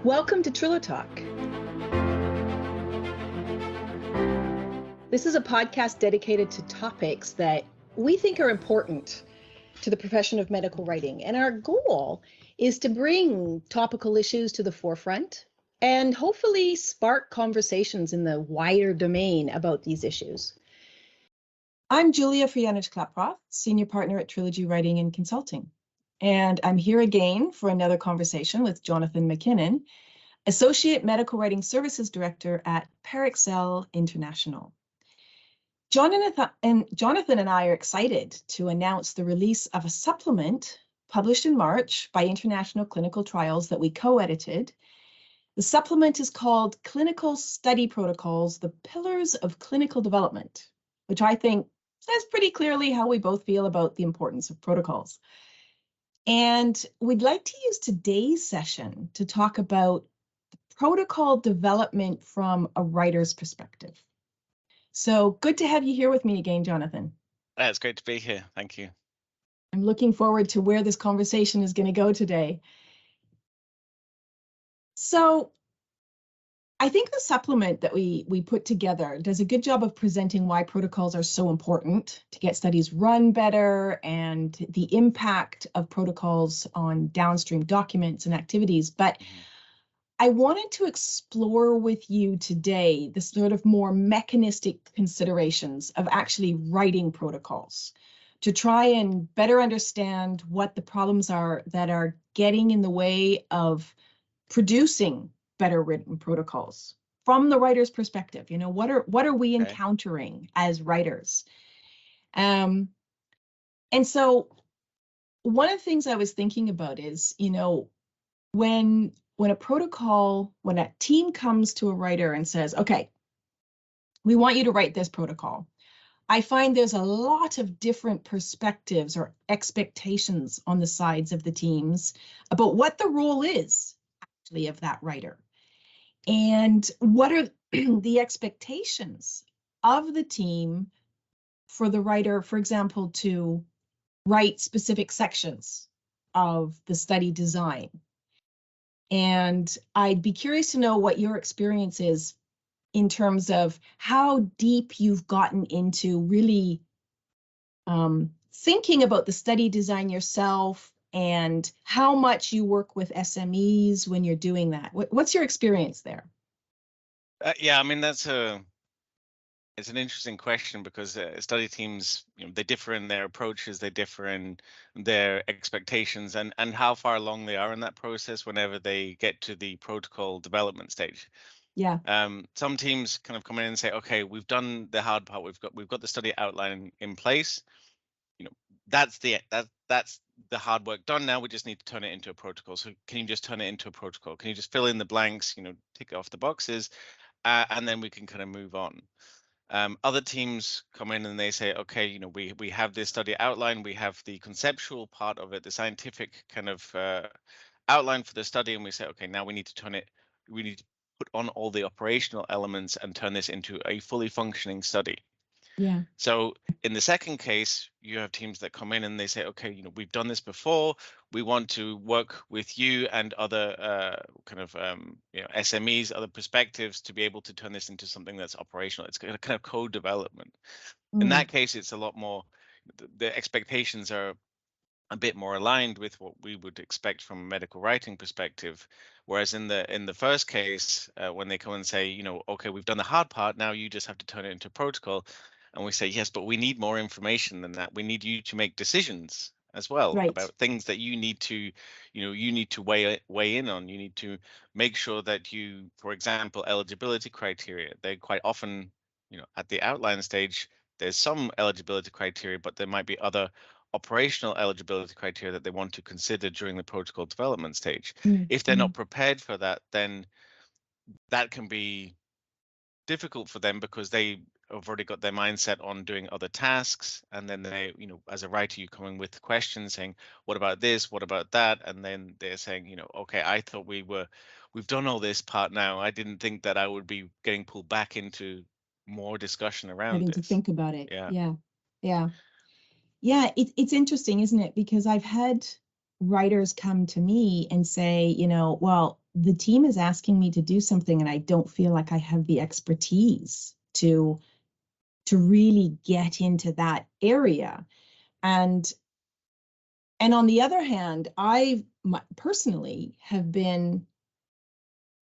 Welcome to TriloTalk. This is a podcast dedicated to topics that we think are important to the profession of medical writing. And our goal is to bring topical issues to the forefront and hopefully spark conversations in the wider domain about these issues. I'm Julia Frianich-Klaproth, Senior Partner at Trilogy Writing and Consulting. And I'm here again for another conversation with Jonathan McKinnon, Associate Medical Writing Services Director at Parexel International. Jonathan and I are excited to announce the release of a supplement published in March by International Clinical Trials that we co-edited. The supplement is called Clinical Study Protocols, the Pillars of Clinical Development, which I think says pretty clearly how we both feel about the importance of protocols. And we'd like to use today's session to talk about protocol development from a writer's perspective. So good to have you here with me again, Jonathan. It's great to be here. Thank you. I'm looking forward to where this conversation is going to go today. So I think the supplement that we put together does a good job of presenting why protocols are so important to get studies run better and the impact of protocols on downstream documents and activities. But I wanted to explore with you today the sort of more mechanistic considerations of actually writing protocols to try and better understand what the problems are that are getting in the way of producing better written protocols from the writer's perspective. You know, what are we encountering as writers? And so one of the things I was thinking about is, you know, when a team comes to a writer and says, okay, we want you to write this protocol, I find there's a lot of different perspectives or expectations on the sides of the teams about what the role is actually of that writer. And what are the expectations of the team for the writer, for example, to write specific sections of the study design? And I'd be curious to know what your experience is in terms of how deep you've gotten into really thinking about the study design yourself and how much you work with SMEs when you're doing that. What's your experience there? Yeah, I mean, it's an interesting question because study teams, you know, they differ in their approaches, they differ in their expectations and how far along they are in that process whenever they get to the protocol development stage. Yeah. Some teams kind of come in and say, okay, we've done the hard part, we've got the study outline in place. You know, that's the hard work done. Now we just need to turn it into a protocol. So can you just turn it into a protocol? Can you just fill in the blanks, you know, tick off the boxes, and then we can kind of move on. Other teams come in and they say, okay, you know, we have this study outline, we have the conceptual part of it, the scientific kind of outline for the study, and we say, okay, now we need to put on all the operational elements and turn this into a fully functioning study. Yeah. So in the second case, you have teams that come in and they say, okay, you know, we've done this before. We want to work with you and other SMEs, other perspectives to be able to turn this into something that's operational. It's kind of co-development. In that case, it's a lot more, the expectations are a bit more aligned with what we would expect from a medical writing perspective. Whereas in the first case, when they come and say, you know, okay, we've done the hard part, now you just have to turn it into a protocol. And we say, yes, but we need more information than that. We need you to make decisions as well about things that you need to, weigh in on. You need to make sure that you, for example, eligibility criteria, they quite often, you know, at the outline stage, there's some eligibility criteria, but there might be other operational eligibility criteria that they want to consider during the protocol development stage. If they're not prepared for that, then that can be difficult for them because they have already got their mindset on doing other tasks, and then they, you know, as a writer, you come in with questions saying, what about this, what about that, and then they're saying, you know, okay, I thought we've done all this part now. I didn't think that I would be getting pulled back into more discussion around Having this. to think about it. Yeah, it's interesting, isn't it? Because I've had writers come to me and say, you know, well, the team is asking me to do something and I don't feel like I have the expertise to really get into that area. And on the other hand, I personally have been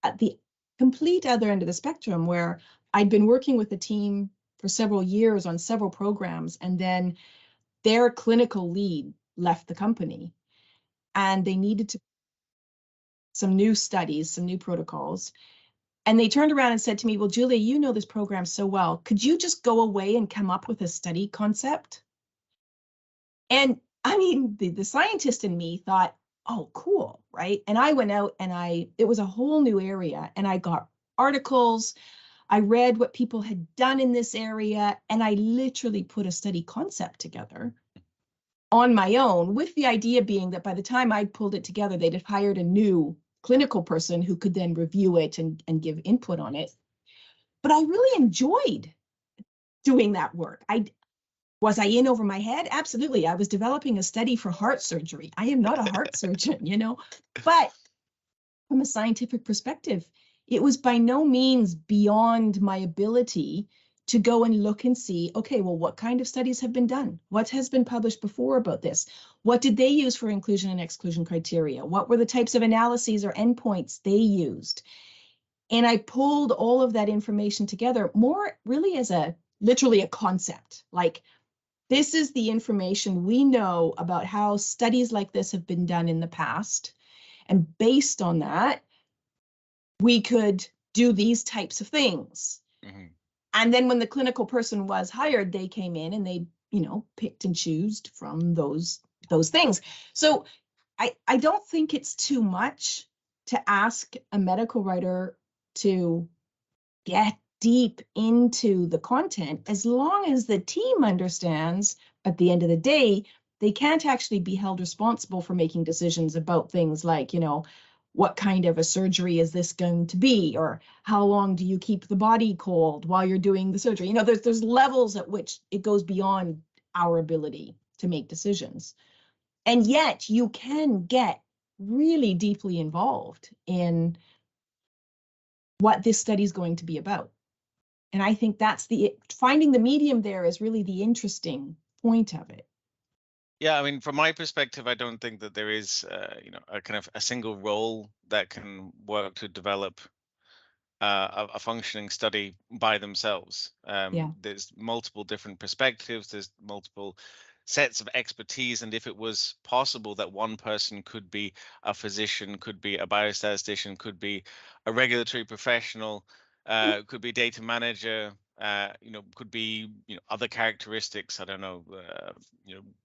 at the complete other end of the spectrum, where I'd been working with a team for several years on several programs, and then their clinical lead left the company and they needed to some new studies, some new protocols. And they turned around and said to me, well, Julia, you know this program so well. Could you just go away and come up with a study concept? And I mean, the scientist in me thought, oh, cool, right? And I went out and it was a whole new area, and I got articles. I read what people had done in this area, and I literally put a study concept together on my own, with the idea being that by the time I'd pulled it together, they'd have hired a new clinical person who could then review it and give input on it. But I really enjoyed doing that work. Was I in over my head? Absolutely. I was developing a study for heart surgery. I am not a heart surgeon, but from a scientific perspective, it was by no means beyond my ability to go and look and see, okay, well, what kind of studies have been done? What has been published before about this? What did they use for inclusion and exclusion criteria? What were the types of analyses or endpoints they used? And I pulled all of that information together more really as literally a concept. Like, this is the information we know about how studies like this have been done in the past. And based on that, we could do these types of things. Mm-hmm. And then when the clinical person was hired, they came in and they, picked and chose from those things. So I don't think it's too much to ask a medical writer to get deep into the content, as long as the team understands at the end of the day, they can't actually be held responsible for making decisions about things like, what kind of a surgery is this going to be? Or how long do you keep the body cold while you're doing the surgery? There's levels at which it goes beyond our ability to make decisions. And yet you can get really deeply involved in what this study is going to be about. And I think that's finding the medium there is really the interesting point of it. Yeah, I mean, from my perspective, I don't think that there is, a kind of a single role that can work to develop a functioning study by themselves. There's multiple different perspectives. There's multiple sets of expertise, and if it was possible that one person could be a physician, could be a biostatistician, could be a regulatory professional, could be data manager, could be other characteristics. I don't know,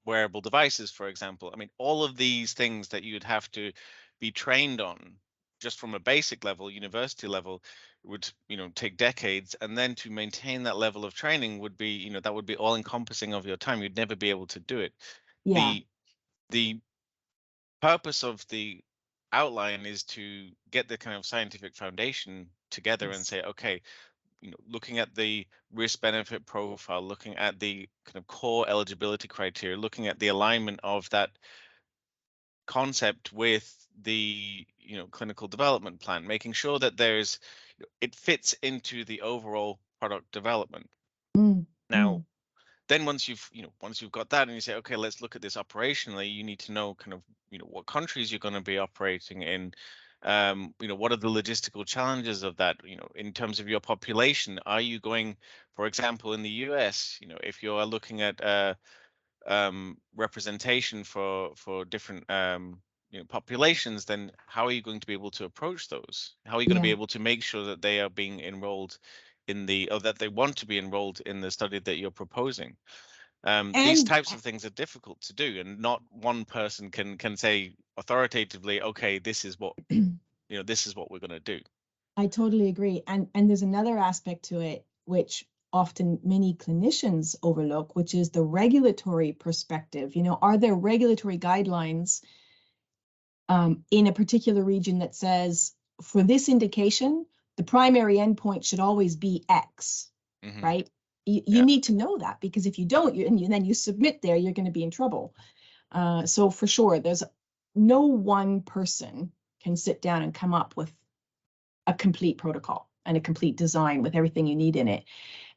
wearable devices, for example. I mean, all of these things that you'd have to be trained on just from a basic level, university level, would take decades, and then to maintain that level of training would be that would be all encompassing of your time. You'd never be able to do it. Yeah. The purpose of the outline is to get the kind of scientific foundation together and say, okay, looking at the risk benefit profile, looking at the kind of core eligibility criteria, looking at the alignment of that concept with the clinical development plan, making sure that it fits into the overall product development. Now, then once you've got that and you say, okay, let's look at this operationally, you need to know kind of what countries you're going to be operating in. What are the logistical challenges of that? In terms of your population, are you going, for example, in the US, if you are looking at representation for different populations, then how are you going to be able to approach those? How are you going to be able to make sure that they are being enrolled or that they want to be enrolled in the study that you're proposing? These types of things are difficult to do, and not one person can say authoritatively, okay, this is what this is what we're going to do. I totally agree. And there's another aspect to it, which often many clinicians overlook, which is the regulatory perspective. Are there regulatory guidelines in a particular region that says, for this indication, the primary endpoint should always be X, right? You need to know that, because if you don't, then you submit there, you're going to be in trouble. So for sure, there's no one person can sit down and come up with a complete protocol and a complete design with everything you need in it.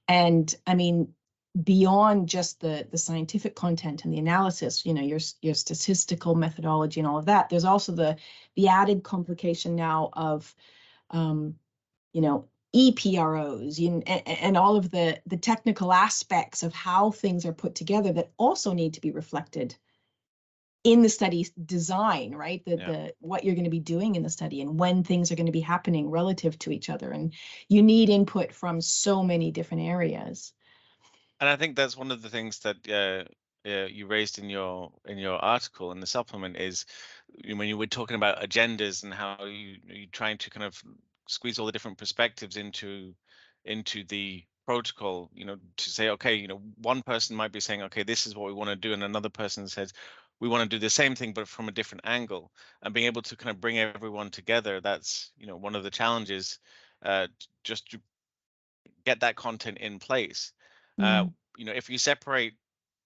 And I mean, beyond just the scientific content and the analysis, you know, your statistical methodology and all of that, there's also the added complication now of you know, EPROs and all of the technical aspects of how things are put together that also need to be reflected in the study design, right? The what you're going to be doing in the study and when things are going to be happening relative to each other. And you need input from so many different areas. And I think that's one of the things that you raised in your article in the supplement is when you were talking about agendas and how you're trying to kind of squeeze all the different perspectives into the protocol, you know, to say, okay, you know, one person might be saying, okay, this is what we want to do, and another person says we want to do the same thing but from a different angle, and being able to kind of bring everyone together. That's, you know, one of the challenges, just to get that content in place. Mm. You know, if you separate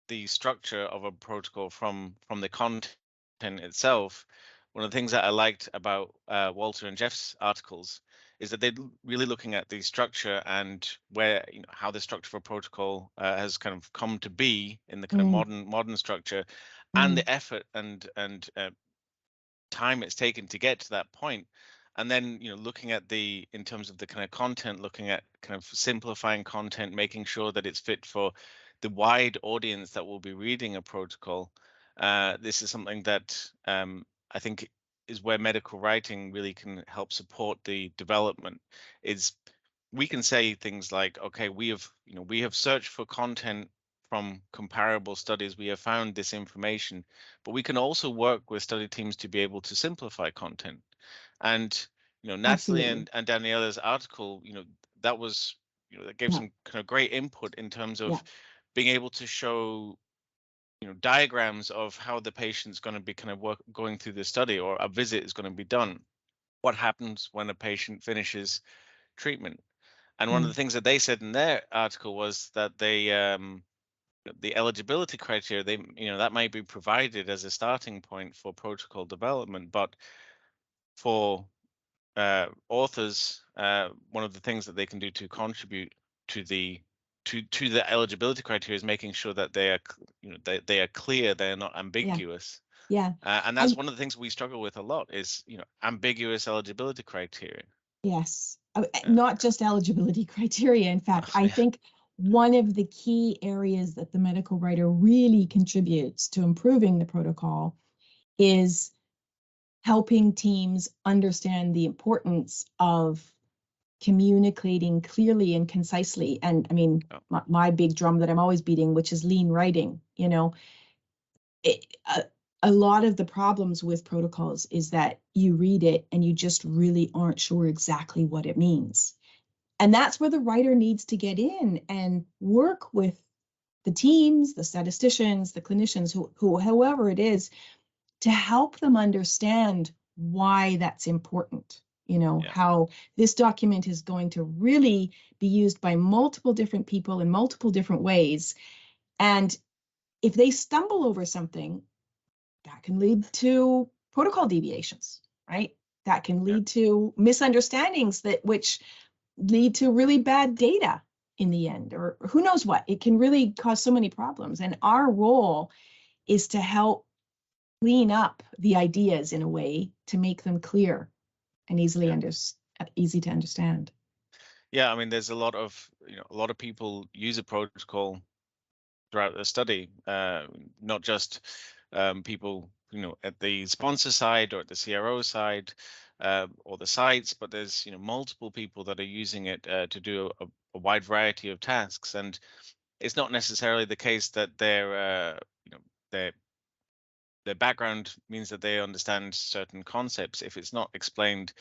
the structure of a protocol from the content itself, one of the things that I liked about Walter and Jeff's articles is that they're really looking at the structure and where, you know, how the structure of a protocol has kind of come to be in the kind of modern structure, and the effort and time it's taken to get to that point. And then, you know, looking at the, in terms of the kind of content, looking at kind of simplifying content, making sure that it's fit for the wide audience that will be reading a protocol. This is something that I think is where medical writing really can help support the development. Is we can say things like, okay, we have searched for content from comparable studies, we have found this information, but we can also work with study teams to be able to simplify content. And, you know, Natalie Absolutely. and Daniela's article, you know, that was, you know, that gave Yeah. some kind of great input in terms Yeah. of being able to show, you know, diagrams of how the patient's going to be kind of going through the study, or a visit is going to be done. What happens when a patient finishes treatment? And one of the things that they said in their article was that they the eligibility criteria, they, you know, that might be provided as a starting point for protocol development, but for authors, one of the things that they can do to contribute to the the eligibility criteria is making sure that they are, you know, they are clear, they're not Yeah. ambiguous. Yeah. And that's one of the things we struggle with a lot is, you know, ambiguous eligibility criteria. Yes, Uh, not just eligibility criteria. In fact, I yeah, think one of the key areas that the medical writer really contributes to improving the protocol is helping teams understand the importance of communicating clearly and concisely. And I mean, oh, my big drum that I'm always beating, which is lean writing, you know, it, a lot of the problems with protocols is that you read it and you just really aren't sure exactly what it means. And that's where the writer needs to get in and work with the teams, the statisticians, the clinicians, whoever it is, to help them understand why that's important. You know, yeah, how this document is going to really be used by multiple different people in multiple different ways. And if they stumble over something, that can lead to protocol deviations, right? That can yeah, lead to misunderstandings that which lead to really bad data in the end, or who knows what. It can really cause so many problems. And our role is to help clean up the ideas in a way to make them clear and yeah. easy to understand. Yeah, I mean, there's a lot of, you know, a lot of people use a protocol throughout the study, not just people, you know, at the sponsor side or at the CRO side, or the sites, but there's, you know, multiple people that are using it to do a wide variety of tasks. And it's not necessarily the case that you know, their their background means that they understand certain concepts. If it's not explained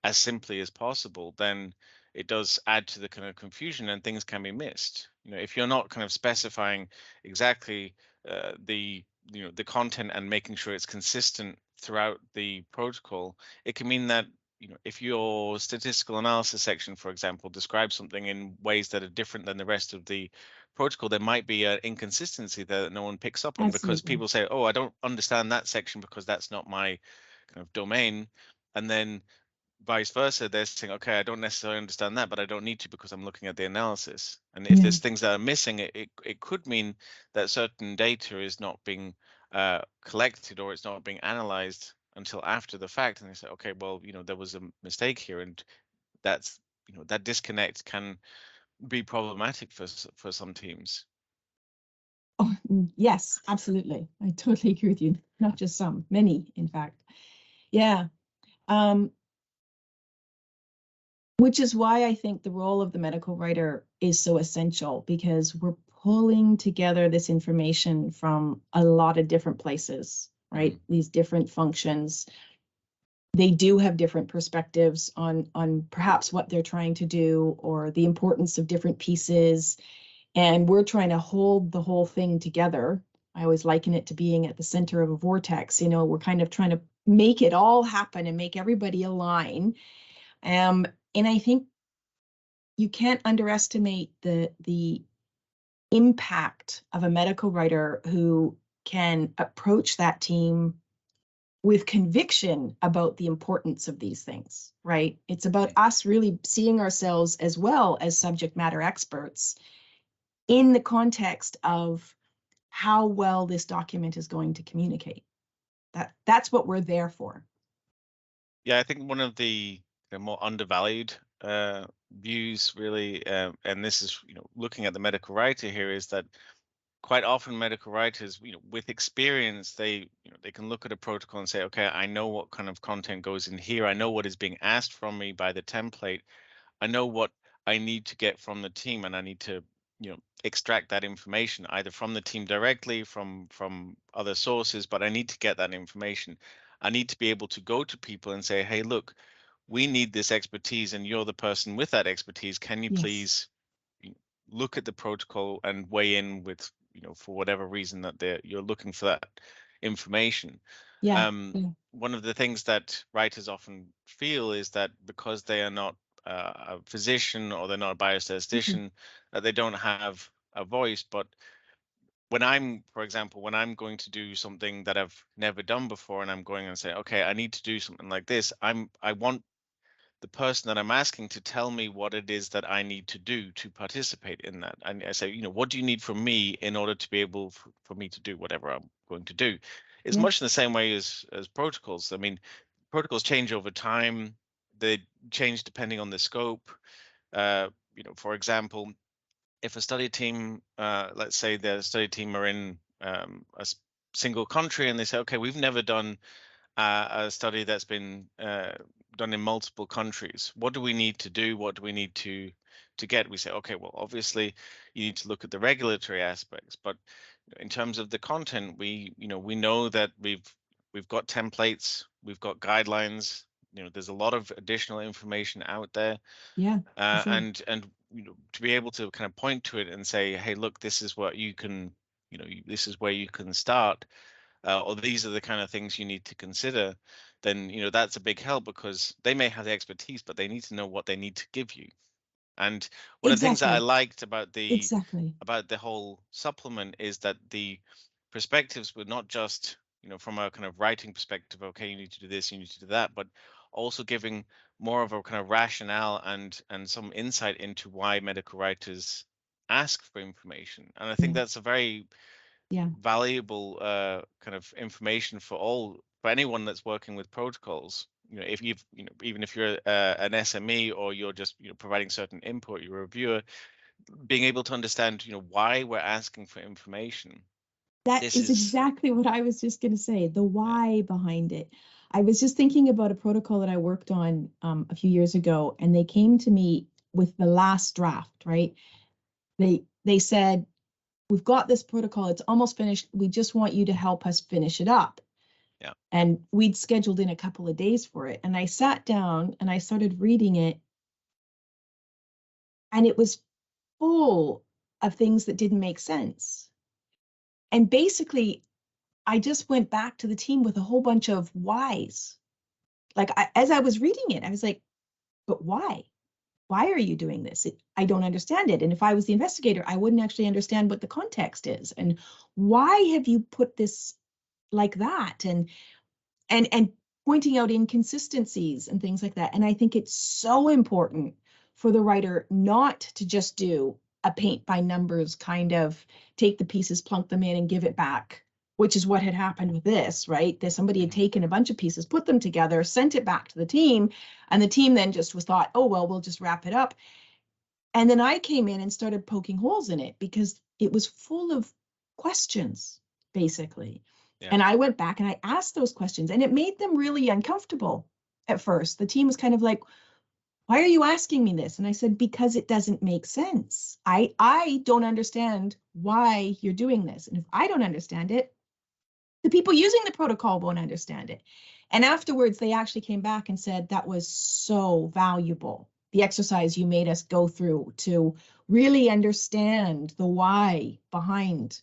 as simply as possible, then it does add to the kind of confusion and things can be missed. You know, if you're not kind of specifying exactly the, you know, the content and making sure it's consistent throughout the protocol, it can mean that, you know, if your statistical analysis section, for example, describes something in ways that are different than the rest of the protocol, there might be an inconsistency there that no one picks up on because Absolutely. people say, oh, I don't understand that section because that's not my kind of domain. and then vice versa, they're saying, okay, I don't necessarily understand that, but I don't need to because I'm looking at the analysis. And if Yeah. there's things that are missing, it could mean that certain data is not being collected, or it's not being analyzed until after the fact. And they say, okay, well, there was a mistake here, and that's, that disconnect can be problematic for some teams. Oh, yes, absolutely. I totally agree with you. Not just some, many, in fact. Yeah. Which is why I think the role of the medical writer is so essential, because we're pulling together this information from a lot of different places, right? These different functions. They do have different perspectives on perhaps what they're trying to do or the importance of different pieces. And we're trying to hold the whole thing together. I always liken it to being at the center of a vortex. We're kind of trying to make it all happen and make everybody align. And I think you can't underestimate the impact of a medical writer who can approach that team with conviction about the importance of these things, right? It's about us really seeing ourselves as well as subject matter experts in the context of how well this document is going to communicate. That's what we're there for. Yeah, I think one of the more undervalued views, really, and this is, looking at the medical writer here, is that quite often medical writers, with experience, they can look at a protocol and say, okay, I know what kind of content goes in here. I know what is being asked from me by the template. I know what I need to get from the team, and I need to, extract that information either from the team directly, from other sources, but I need to get that information. I need to be able to go to people and say, hey, look, we need this expertise, and you're the person with that expertise. Can you please look at the protocol and weigh in with, for whatever reason that you're looking for that information? Yeah. One of the things that writers often feel is that because they are not a physician, or they're not a biostatistician, that they don't have a voice. But for example, when I'm going to do something that I've never done before, and I'm going and say, okay, I need to do something like this, I want the person that I'm asking to tell me what it is that I need to do to participate in that. And I say, what do you need from me in order to be able for me to do whatever I'm going to do? It's much in the same way as protocols. I mean, protocols change over time. They change depending on the scope. For example, if a study team, let's say the study team are in single country, and they say, okay, we've never done a study that's been done in multiple countries. What do we need to do? What do we need to get? We say, okay, well, obviously you need to look at the regulatory aspects, but in terms of the content, we know that we've got templates, we've got guidelines. There's a lot of additional information out there. Yeah, for sure. And to be able to kind of point to it and say, hey, look, this is what you can, this is where you can start. Or these are the kind of things you need to consider, then that's a big help, because they may have the expertise, but they need to know what they need to give you. And one of the things that I liked about the whole supplement is that the perspectives were not just from a kind of writing perspective, okay, you need to do this, you need to do that, but also giving more of a kind of rationale and some insight into why medical writers ask for information. And I think that's a very valuable kind of information for anyone that's working with protocols. If you've even if you're an SME, or you're just providing certain input, you're a reviewer, being able to understand why we're asking for information. That is exactly what I was just going to say, the why behind it. I was just thinking about a protocol that I worked on a few years ago, and they came to me with the last draft, right? They said, we've got this protocol, it's almost finished, we just want you to help us finish it up. Yeah. And we'd scheduled in a couple of days for it. And I sat down and I started reading it, and it was full of things that didn't make sense. And basically, I just went back to the team with a whole bunch of whys. Like, as I was reading it, I was like, but why? Why are you doing this? I don't understand it. And if I was the investigator, I wouldn't actually understand what the context is. And why have you put this like that? And pointing out inconsistencies and things like that. And I think it's so important for the writer not to just do a paint by numbers kind of take the pieces, plunk them in, and give it back, which is what had happened with this, right? That somebody had taken a bunch of pieces, put them together, sent it back to the team, and the team then just was thought, oh, well, we'll just wrap it up. And then I came in and started poking holes in it because it was full of questions, basically. Yeah. And I went back and I asked those questions, and it made them really uncomfortable at first. The team was kind of like, why are you asking me this? And I said, because it doesn't make sense. I don't understand why you're doing this. And if I don't understand it, the people using the protocol won't understand it. And afterwards, they actually came back and said that was so valuable. The exercise you made us go through to really understand the why behind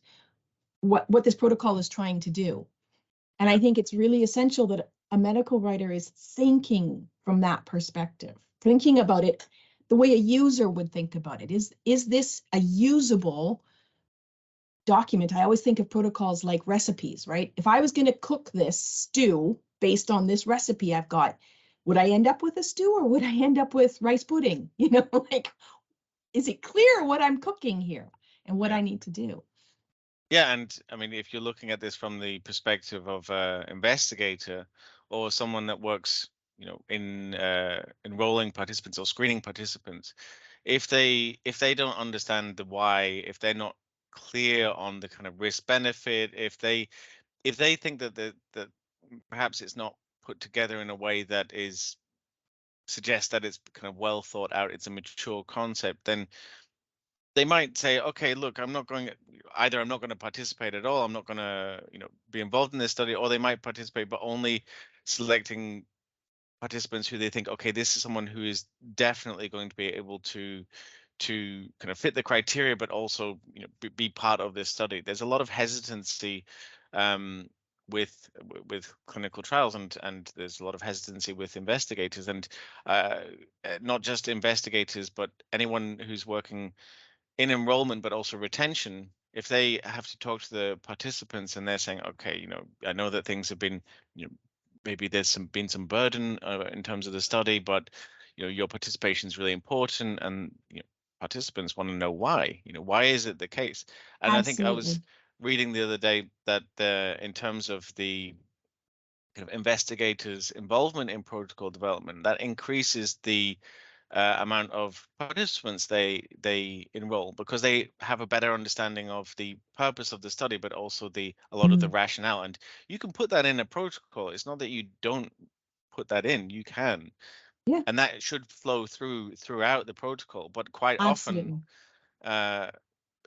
what this protocol is trying to do. And I think it's really essential that a medical writer is thinking from that perspective, thinking about it the way a user would think about it. Is this a usable document? I always think of protocols like recipes, right? If I was going to cook this stew based on this recipe I've got, would I end up with a stew or would I end up with rice pudding? You know, like, is it clear what I'm cooking here and what I need to do? Yeah, and I mean, if you're looking at this from the perspective of an investigator or someone that works, in enrolling participants or screening participants, if they don't understand the why, if they're not clear on the kind of risk benefit, if they think that perhaps it's not put together in a way that is suggests that it's kind of well thought out, it's a mature concept, then they might say, okay, look, I'm not going to participate at all. I'm not going to, be involved in this study, or they might participate, but only selecting participants who they think, okay, this is someone who is definitely going to be able to kind of fit the criteria, but also, be part of this study. There's a lot of hesitancy with clinical trials, and there's a lot of hesitancy with investigators, and not just investigators, but anyone who's working in enrollment, but also retention. If they have to talk to the participants and they're saying, okay, I know that things have been, maybe there's been some burden in terms of the study, but your participation is really important, and participants want to know why. Why is it the case? And I think I was Absolutely. reading the other day that in terms of the kind of investigators' involvement in protocol development, that increases the amount of participants they enroll, because they have a better understanding of the purpose of the study, but also a lot of the rationale. And you can put that in a protocol. It's not that you don't put that in, you can. Yeah, And that should flow throughout the protocol. But quite often, absolutely.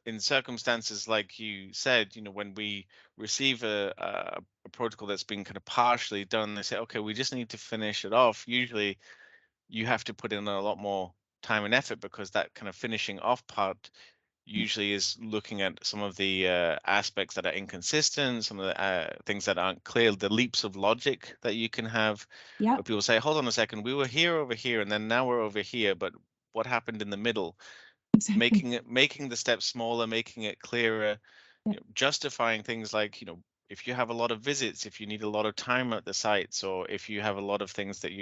in circumstances like you said, when we receive a protocol that's been kind of partially done, they say, okay, we just need to finish it off. Usually you have to put in a lot more time and effort, because that kind of finishing off part usually is looking at some of the aspects that are inconsistent, some of the things that aren't clear, the leaps of logic that you can have, Yeah, where people say, hold on a second, we were here over here, and then now we're over here, but what happened in the middle? exactly. Making the steps smaller, making it clearer, Yeah. justifying things like, if you have a lot of visits, if you need a lot of time at the sites, or if you have a lot of things that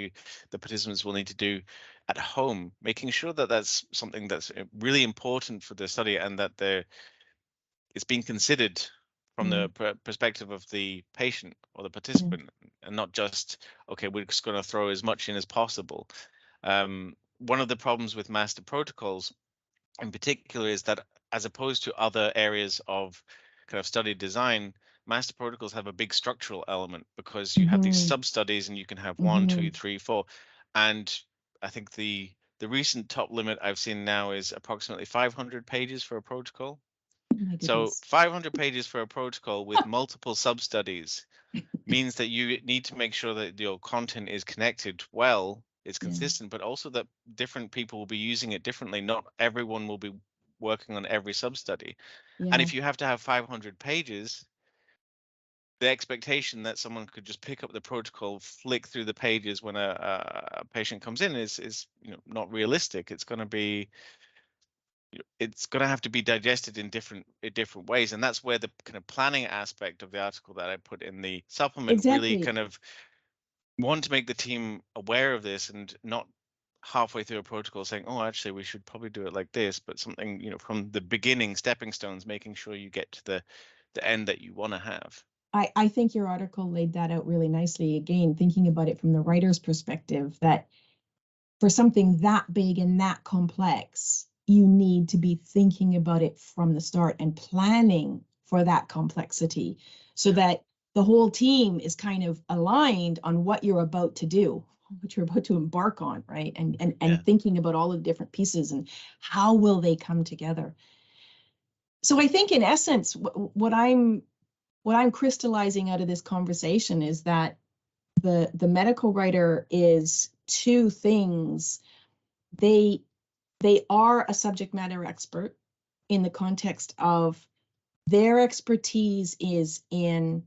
the participants will need to do at home, making sure that that's something that's really important for the study, and that it's being considered from the Mm, perspective of the patient or the mm, participant, and not just, okay, we're just going to throw as much in as possible. One of the problems with master protocols in particular is that, as opposed to other areas of kind of study design, master protocols have a big structural element, because you have these mhm, sub studies, and you can have one, two, mhm. three, four. And I think the recent top limit I've seen now is approximately 500 pages for a protocol. Oh my So goodness. 500 pages for a protocol with multiple sub studies means that you need to make sure that your content is connected well, it's Yeah, consistent, but also that different people will be using it differently. Not everyone will be working on every sub study. And yeah, if you have to have 500 pages, the expectation that someone could just pick up the protocol, flick through the pages when a patient comes in is not realistic. It's going to have to be digested in different ways, and that's where the kind of planning aspect of the article that I put in the supplement really exactly. kind of want to make the team aware of this and not halfway through a protocol saying, oh, actually, we should probably do it like this, but something, from the beginning, stepping stones, making sure you get to the end that you want to have. I think your article laid that out really nicely. Again, thinking about it from the writer's perspective, that for something that big and that complex, you need to be thinking about it from the start and planning for that complexity so that the whole team is kind of aligned on what you're about to do, what you're about to embark on, right? And thinking about all of the different pieces and how will they come together. So I think in essence, what I'm crystallizing out of this conversation is that the medical writer is two things. They are a subject matter expert in the context of their expertise is in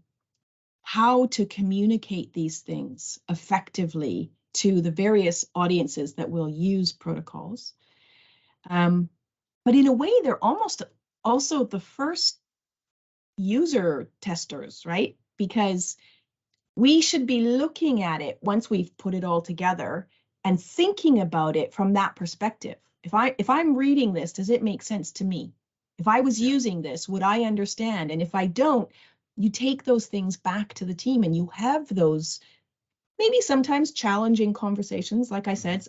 how to communicate these things effectively to the various audiences that will use protocols. But in a way, they're almost also the first user testers, right? Because we should be looking at it once we've put it all together and thinking about it from that perspective. If I'm reading this, does it make sense to me? If I was using this, would I understand? And if I don't, you take those things back to the team and you have those maybe sometimes challenging conversations. Like I said,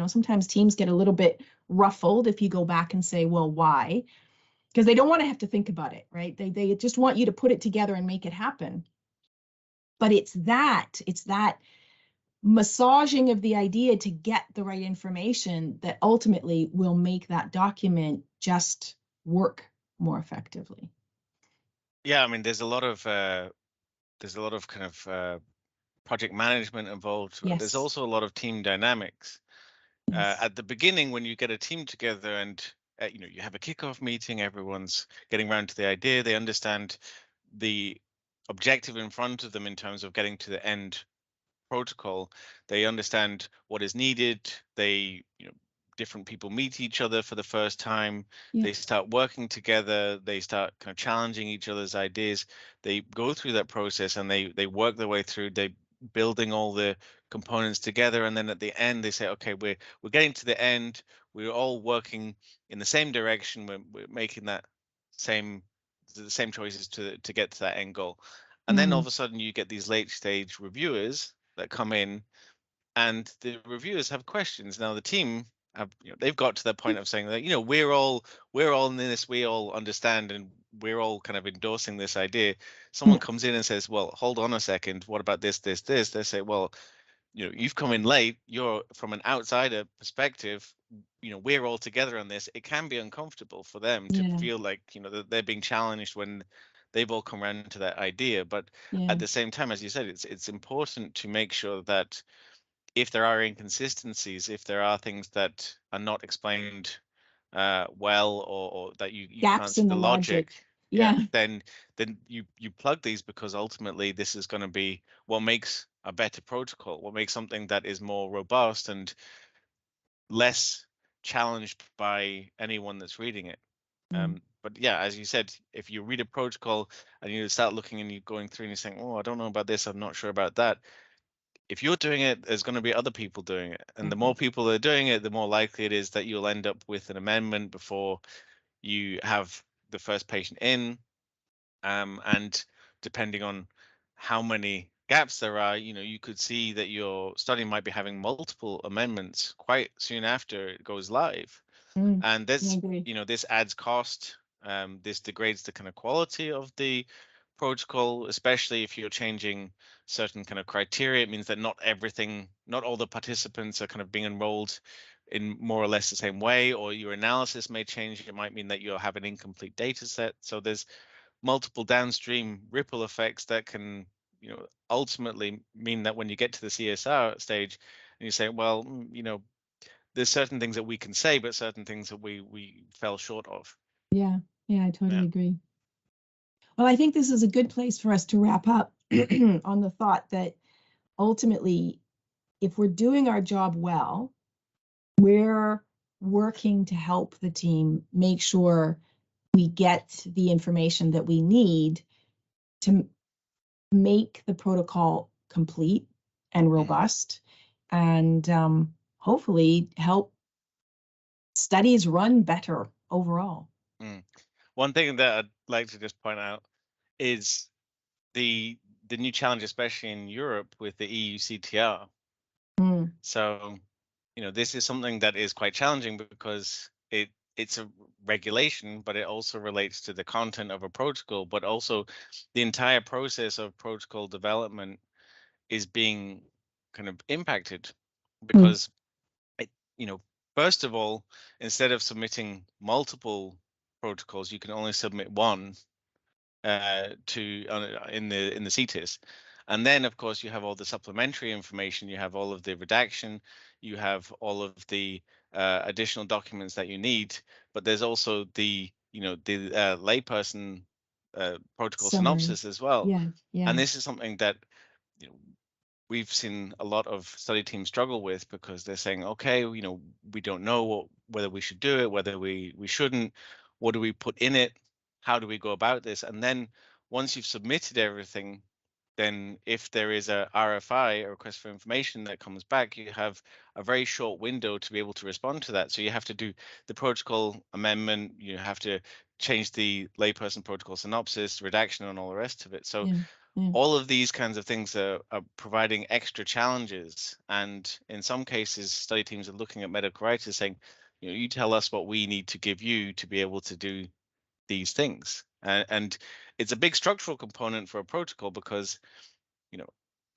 sometimes teams get a little bit ruffled if you go back and say, well, why? Because they don't want to have to think about it, right? They just want you to put it together and make it happen. But it's that massaging of the idea to get the right information that ultimately will make that document just work more effectively. Yeah, I mean, there's a lot of kind of project management involved. There's Yes. also a lot of team dynamics. Yes. At the beginning, when you get a team together and you have a kickoff meeting, everyone's getting around to the idea, they understand the objective in front of them in terms of getting to the end protocol. They understand what is needed. They, different people meet each other for the first time. Yeah. They start working together. They start kind of challenging each other's ideas. They go through that process and they work their way through. They building all the components together, and then at the end they say, okay, we're getting to the end. We're all working in the same direction. We're making the same choices to get to that end goal. And then all of a sudden you get these late stage reviewers that come in, and the reviewers have questions. Now the team have, they've got to the point of saying that, we're all in this, we all understand, and we're all kind of endorsing this idea. Someone comes in and says, well, hold on a second, what about this? They say, well, you've come in late, you're from an outsider perspective, we're all together on this. It can be uncomfortable for them to Yeah. feel like, that they're being challenged when they've all come around to that idea. But Yeah. at the same time, as you said, it's important to make sure that if there are inconsistencies, if there are things that are not explained well, or that you can't Gaps see in the the logic, logic. yeah, Yeah. then you plug these, because ultimately this is going to be what makes a better protocol, what makes something that is more robust and less challenged by anyone that's reading it. But yeah, as you said, if you read a protocol and you start looking and you're going through and you're saying, oh, I don't know about this, I'm not sure about that. If you're doing it, there's going to be other people doing it. And the more people that are doing it, the more likely it is that you'll end up with an amendment before you have the first patient in. And depending on how many gaps there are, you could see that your study might be having multiple amendments quite soon after it goes live. And I agree. this adds cost. This degrades the kind of quality of the protocol, especially if you're changing certain kind of criteria. It means that not all the participants are kind of being enrolled in more or less the same way, or your analysis may change. It might mean that you'll have an incomplete data set. So there's multiple downstream ripple effects that can, ultimately mean that when you get to the CSR stage and you say, well, there's certain things that we can say, but certain things that we fell short of. Yeah. Yeah, I totally Yeah. agree. Well, I think this is a good place for us to wrap up on the thought that ultimately, if we're doing our job well, we're working to help the team make sure we get the information that we need to make the protocol complete and robust, and hopefully help studies run better overall. One thing that I'd like to just point out is the new challenge, especially in Europe, with the EU CTR. So, this is something that is quite challenging because it's a regulation, but it also relates to the content of a protocol, but also the entire process of protocol development is being kind of impacted because first of all, instead of submitting multiple protocols, you can only submit one in the CTIS. And then, of course, you have all the supplementary information, you have all of the redaction, you have all of the additional documents that you need, but there's also the layperson protocol synopsis as well. And this is something that we've seen a lot of study teams struggle with because they're saying, okay, we don't know whether we should do it, whether we shouldn't, what do we put in it, how do we go about this? And then once you've submitted everything, then if there is a RFI, a request for information, that comes back, you have a very short window to be able to respond to that. So you have to do the protocol amendment, you have to change the layperson protocol synopsis, redaction, and all the rest of it. So all of these kinds of things are providing extra challenges. And in some cases, study teams are looking at medical writers saying, you tell us what we need to give you to be able to do these things. And it's a big structural component for a protocol because,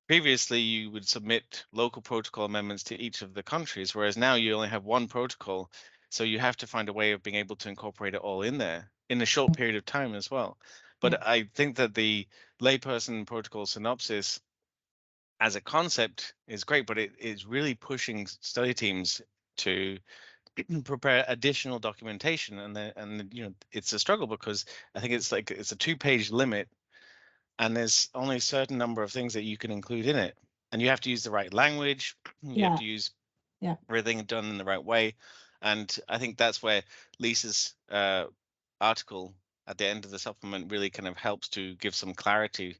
previously you would submit local protocol amendments to each of the countries, whereas now you only have one protocol. So you have to find a way of being able to incorporate it all in there in a short period of time as well. But I think that the layperson protocol synopsis as a concept is great, but it is really pushing study teams to prepare additional documentation, and it's a struggle because I think it's a 2-page limit, and there's only a certain number of things that you can include in it, and you have to use the right language. You have to use everything done in the right way, and I think that's where Lisa's article at the end of the supplement really kind of helps to give some clarity.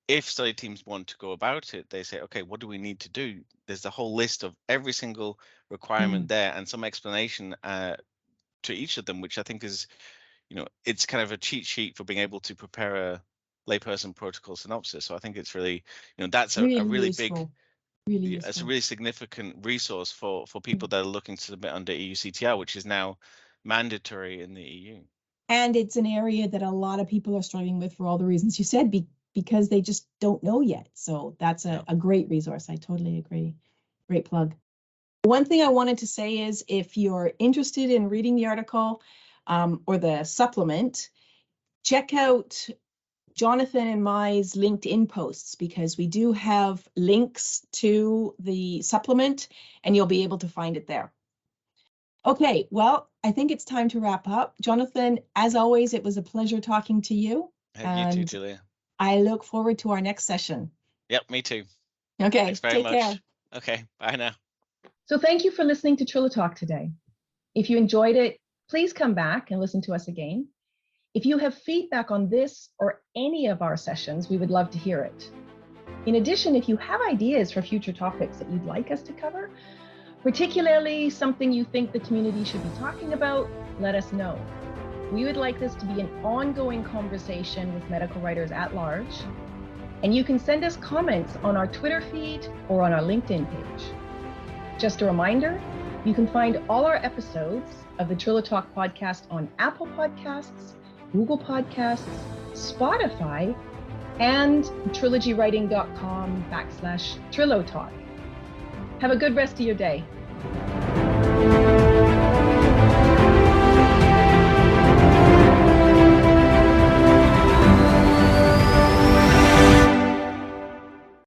If study teams want to go about it, they say, okay, what do we need to do? There's a whole list of every single requirement there and some explanation to each of them, which I think is, it's kind of a cheat sheet for being able to prepare a layperson protocol synopsis. So I think it's really, that's a really big, it's a really significant resource for people that are looking to submit under EU CTR, which is now mandatory in the EU. And it's an area that a lot of people are struggling with for all the reasons you said, because they just don't know yet. So that's a great resource. I totally agree. Great plug. One thing I wanted to say is if you're interested in reading the article or the supplement, check out Jonathan and Mai's LinkedIn posts, because we do have links to the supplement and you'll be able to find it there. Okay, well, I think it's time to wrap up. Jonathan, as always, it was a pleasure talking to you. You too, Julia. I look forward to our next session. Yep, me too. Okay, thanks very much. Care. Okay, bye now. So thank you for listening to TriloTalk today. If you enjoyed it, please come back and listen to us again. If you have feedback on this or any of our sessions, we would love to hear it. In addition, if you have ideas for future topics that you'd like us to cover, particularly something you think the community should be talking about, let us know. We would like this to be an ongoing conversation with medical writers at large, and you can send us comments on our Twitter feed or on our LinkedIn page. Just a reminder, you can find all our episodes of the TriloTalk podcast on Apple Podcasts, Google Podcasts, Spotify, and trilogywriting.com/TriloTalk. Have a good rest of your day.